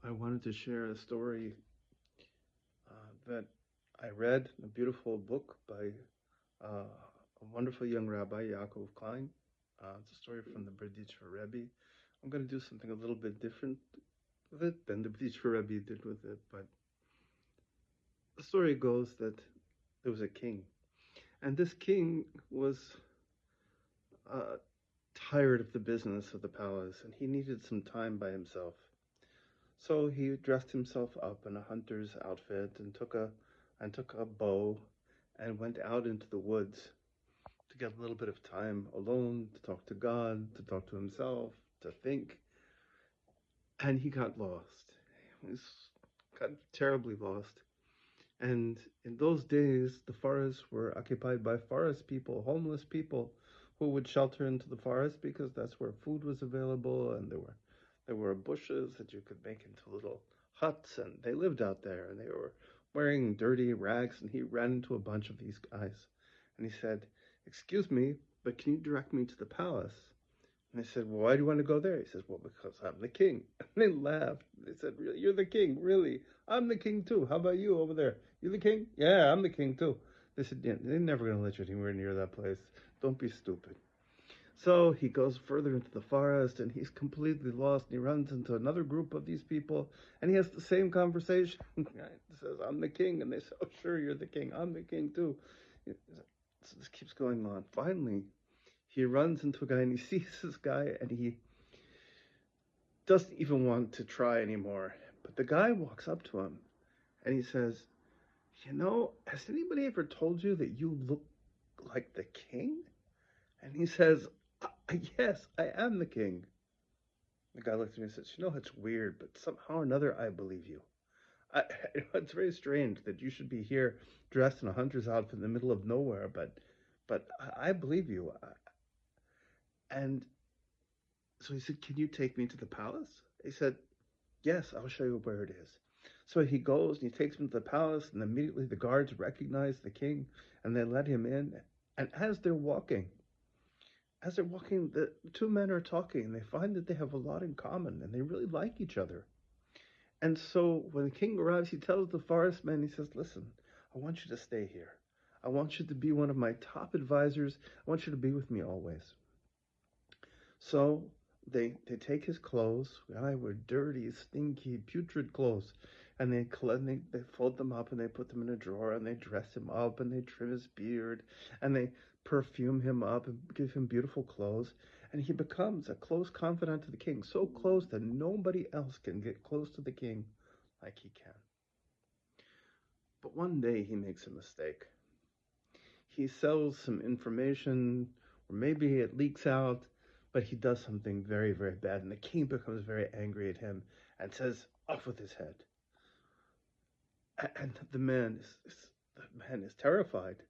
I wanted to share a story that I read, a beautiful book by a wonderful young rabbi, Yaakov Klein. It's a story from the Berditcher Rebbe. I'm going to do something a little bit different with it than the Berditcher Rebbe did with it, but the story goes that there was a king, and this king was uh, tired of the business of the palace, and he needed some time by himself. So he dressed himself up in a hunter's outfit and took a bow and went out into the woods to get a little bit of time alone, to talk to God, to talk to himself, to think. And he got lost. He got terribly lost. And in those days, the forests were occupied by forest people, homeless people, who would shelter into the forest because that's where food was available, and there were bushes that you could make into little huts, and they lived out there, and they were wearing dirty rags. And he ran into a bunch of these guys, and he said, "Excuse me, but can you direct me to the palace?" And they said, "Well, why do you want to go there?" He says, "Well, because I'm the king." And they laughed. They said, "Really? You're the king? Really? I'm the king too. How about you over there? You the king?" "Yeah, I'm the king too." They said, "Yeah, they're never going to let you anywhere near that place. Don't be stupid." So he goes further into the forest and he's completely lost. And he runs into another group of these people and he has the same conversation. He says, "I'm the king." And they say, "Oh, sure, you're the king. I'm the king too." So this keeps going on. Finally, he runs into a guy and he sees this guy and he doesn't even want to try anymore. But the guy walks up to him and he says, "Has anybody ever told you that you look like the king?" And he says, "Yes, I am the king." The guy looks at me and says, "It's weird, but somehow or another I believe you. I, it's very strange that you should be here dressed in a hunter's outfit in the middle of nowhere, but I believe you." And so he said, "Can you take me to the palace?" He said, "Yes, I'll show you where it is." So he goes and he takes him to the palace, and immediately the guards recognize the king and they let him in. And as they're walking, the two men are talking and they find that they have a lot in common and they really like each other. And so when the king arrives, he tells the forest man, he says, "Listen, I want you to stay here. I want you to be one of my top advisors. I want you to be with me always." So they take his clothes. I were dirty, stinky, putrid clothes, and they fold them up and they put them in a drawer and they dress him up and they trim his beard and they perfume him up and give him beautiful clothes. And he becomes a close confidant to the king, so close that nobody else can get close to the king like he can. But one day he makes a mistake. He sells some information, or maybe it leaks out, but he does something very, very bad, and the king becomes very angry at him and says, "Off with his head." And the man is terrified,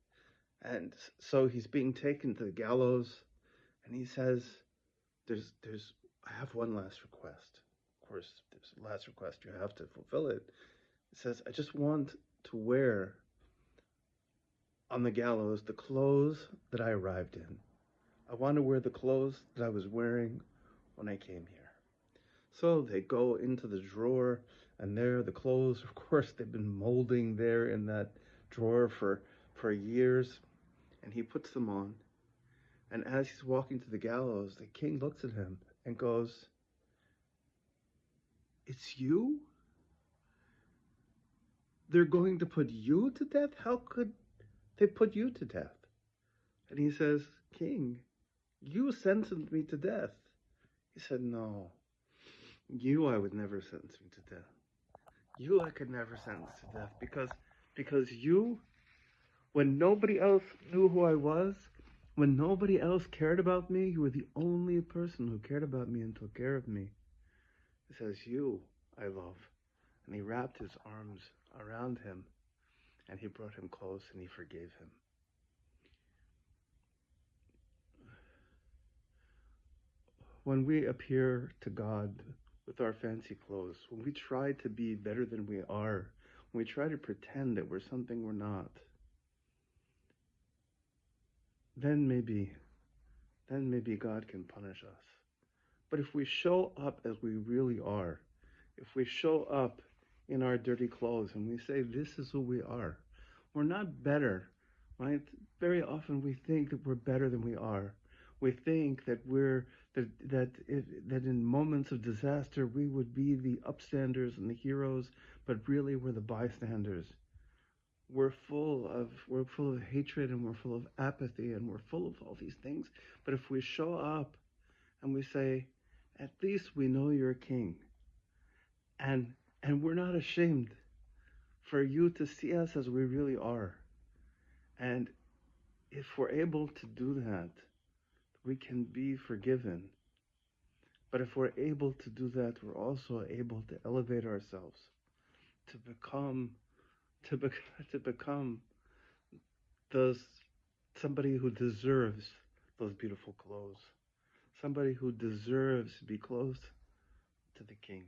and so he's being taken to the gallows, and he says, "There's, I have one last request." Of course, there's a last request, you have to fulfill it. It says, "I just want to wear on the gallows the clothes that I arrived in. I want to wear the clothes that I was wearing when I came here." So they go into the drawer, and there the clothes, of course, they've been molding there in that drawer for years. And he puts them on. And as he's walking to the gallows, the king looks at him and goes, "It's you? They're going to put you to death? How could they put you to death?" And he says, "King, you sentenced me to death." He said, "No, you I would never sentence me to death. You I could never sentence to death because you, when nobody else knew who I was, when nobody else cared about me, you were the only person who cared about me and took care of me." He says, "You I love." And he wrapped his arms around him and he brought him close and he forgave him. When we appear to God with our fancy clothes, when we try to be better than we are, when we try to pretend that we're something we're not, then maybe, then maybe God can punish us. But if we show up as we really are, if we show up in our dirty clothes and we say, this is who we are, we're not better, right? Very often we think that we're better than we are. We think that that in moments of disaster we would be the upstanders and the heroes, but really we're the bystanders. We're full of hatred, and we're full of apathy, and we're full of all these things. But if we show up and we say, at least we know you're king, and we're not ashamed for you to see us as we really are. And if we're able to do that, we can be forgiven. But if we're able to do that, we're also able to elevate ourselves to become to, be, to become those somebody who deserves those beautiful clothes, somebody who deserves to be close to the king.